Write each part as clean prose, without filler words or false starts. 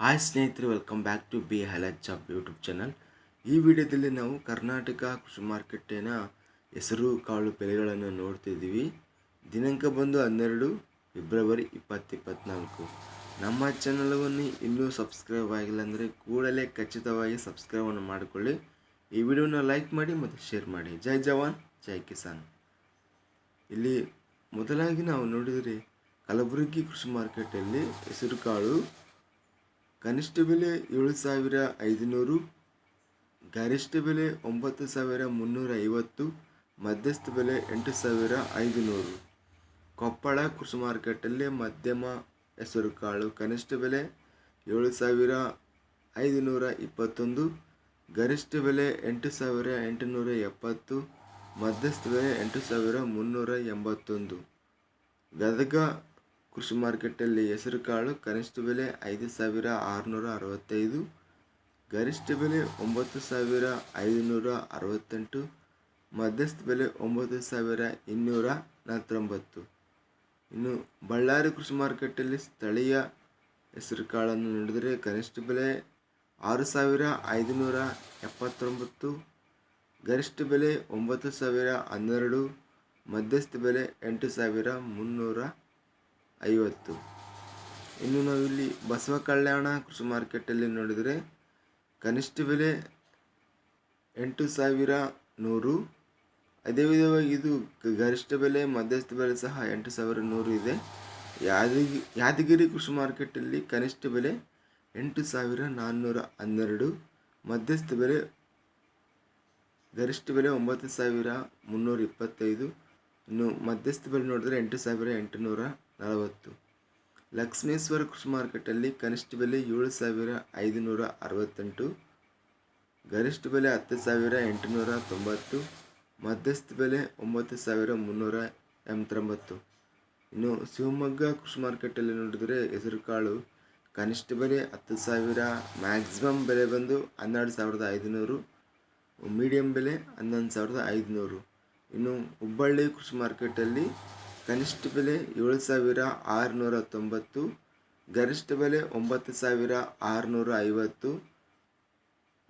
Hi ಸ್ನೇಹಿತರೆ, welcome back to B highlight job YouTube channel. ಈ ವಿಡಿಯೋದಲ್ಲಿ ನಾವು ಕರ್ನಾಟಕ ಕೃಷಿ ಮಾರ್ಕೆಟಿನ ಹೆಸರು ಕಾಳು ಬೆಲೆಗಳನ್ನು ನೋಡ್ತಿದ್ದೀವಿ. ದಿನಾಂಕ ಬಂದು 12 ಫೆಬ್ರವರಿ 2024. ನಮ್ಮ ಚಾನಲವನ್ನು ಇನ್ನೂ ಸಬ್ಸ್ಕ್ರೈಬ್ ಆಗಿಲ್ಲ ಅಂದರೆ ಕೂಡಲೇ ಖಚಿತವಾಗಿ ಸಬ್ಸ್ಕ್ರೈಬನ್ನು ಮಾಡಿಕೊಳ್ಳಿ. ಈ ವಿಡಿಯೋನ ಲೈಕ್ ಮಾಡಿ ಮತ್ತು ಶೇರ್ ಮಾಡಿ. ಜೈ ಜವಾನ್ ಜೈ ಕಿಸಾನ್. ಇಲ್ಲಿ ಮೊದಲಾಗಿ ನಾವು ನೋಡಿದರೆ ಕಲಬುರಗಿ ಕೃಷಿ ಮಾರ್ಕೆಟಲ್ಲಿ ಹೆಸರು ಕಾಳು ಕನಿಷ್ಠ ಬೆಲೆ 7,500, ಗರಿಷ್ಠ ಬೆಲೆ 9,350, ಮಧ್ಯಸ್ಥ ಬೆಲೆ 8,500. ಕೊಪ್ಪಳ ಕೃಷಿ ಮಾರ್ಕೆಟಲ್ಲಿ ಮಧ್ಯಮ ಹೆಸರು ಕಾಳು ಕನಿಷ್ಠ ಬೆಲೆ 7,521, ಗರಿಷ್ಠ ಬೆಲೆ 8,870, ಮಧ್ಯಸ್ಥ ಬೆಲೆ 8,381. ಗದಗ ಕೃಷಿ ಮಾರ್ಕೆಟಲ್ಲಿ ಹೆಸರು ಕಾಳು ಕನಿಷ್ಠ ಬೆಲೆ 5,665, ಗರಿಷ್ಠ ಬೆಲೆ 9,568, ಮಧ್ಯಸ್ಥ ಬೆಲೆ 9,249. ಇನ್ನು ಬಳ್ಳಾರಿ ಕೃಷಿ ಮಾರ್ಕೆಟಲ್ಲಿ ಸ್ಥಳೀಯ ಹೆಸರು ಕಾಳನ್ನು ನೋಡಿದರೆ ಕನಿಷ್ಠ ಬೆಲೆ 6,579, ಗರಿಷ್ಠ ಬೆಲೆ 9,012, ಮಧ್ಯಸ್ಥ ಬೆಲೆ 8,350. ಇನ್ನು ನಾವಿಲ್ಲಿ ಬಸವ ಕಲ್ಯಾಣ ಕೃಷಿ ಮಾರ್ಕೆಟಲ್ಲಿ ನೋಡಿದರೆ ಕನಿಷ್ಠ ಬೆಲೆ 8,100, ಅದೇ ವಿಧವಾಗಿ ಇದು ಗರಿಷ್ಠ ಬೆಲೆ ಮಧ್ಯಸ್ಥ ಬೆಲೆ ಸಹ 8,100 ಇದೆ. ಯಾದಗಿರಿ ಕೃಷಿ ಮಾರ್ಕೆಟಲ್ಲಿ ಕನಿಷ್ಠ ಬೆಲೆ 8,412, ಮಧ್ಯಸ್ಥ ಬೆಲೆ ಗರಿಷ್ಠ ಬೆಲೆ 9,325, ಇನ್ನು ಮಧ್ಯಸ್ಥ ಬೆಲೆ ನೋಡಿದ್ರೆ 8,840. ಲಕ್ಷ್ಮೇಶ್ವರ ಕೃಷಿ ಮಾರ್ಕೆಟಲ್ಲಿ ಕನಿಷ್ಠ ಬೆಲೆ 7,568, ಗರಿಷ್ಠ ಬೆಲೆ 10,890, ಮಧ್ಯಸ್ಥ ಬೆಲೆ 9,389. ಇನ್ನು ಶಿವಮೊಗ್ಗ ಕೃಷಿ ಮಾರ್ಕೆಟಲ್ಲಿ ನೋಡಿದರೆ ಹೆಸರು ಕಾಳು ಕನಿಷ್ಠ ಬೆಲೆ 10,000, ಮ್ಯಾಕ್ಸಿಮಮ್ ಬೆಲೆ ಬಂದು 12,500, ಮೀಡಿಯಂ ಬೆಲೆ 11,500. ಇನ್ನು ಹುಬ್ಬಳ್ಳಿ ಕೃಷಿ ಮಾರ್ಕೆಟಲ್ಲಿ ಕನಿಷ್ಠ ಬೆಲೆ 7,690, ಗರಿಷ್ಠ ಬೆಲೆ 9,650,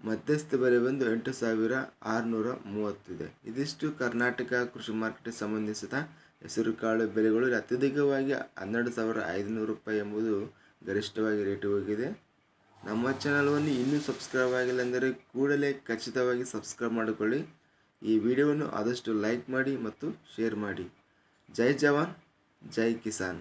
ಮಧ್ಯಸ್ಥ ಬೆಲೆ ಬಂದು 8,630 ಇದೆ. ಇದಿಷ್ಟು ಕರ್ನಾಟಕ ಕೃಷಿ ಮಾರ್ಕೆಟ್ಗೆ ಸಂಬಂಧಿಸಿದ ಹೆಸರು ಕಾಳು ಬೆಲೆಗಳು. ಅತ್ಯಧಿಕವಾಗಿ 12,500 ರೂಪಾಯಿ ಎಂಬುದು ಗರಿಷ್ಠವಾಗಿ ರೇಟ್ ಹೋಗಿದೆ. ನಮ್ಮ ಚಾನಲನ್ನು ಇನ್ನೂ ಸಬ್ಸ್ಕ್ರೈಬ್ ಆಗಿಲ್ಲ ಅಂದರೆ ಕೂಡಲೇ ಖಚಿತವಾಗಿ ಸಬ್ಸ್ಕ್ರೈಬ್ ಮಾಡಿಕೊಳ್ಳಿ. ಈ ವಿಡಿಯೋವನ್ನು ಆದಷ್ಟು ಲೈಕ್ ಮಾಡಿ ಮತ್ತು ಶೇರ್ ಮಾಡಿ. ಜೈ ಜವಾನ್ ಜೈ ಕಿಸಾನ್.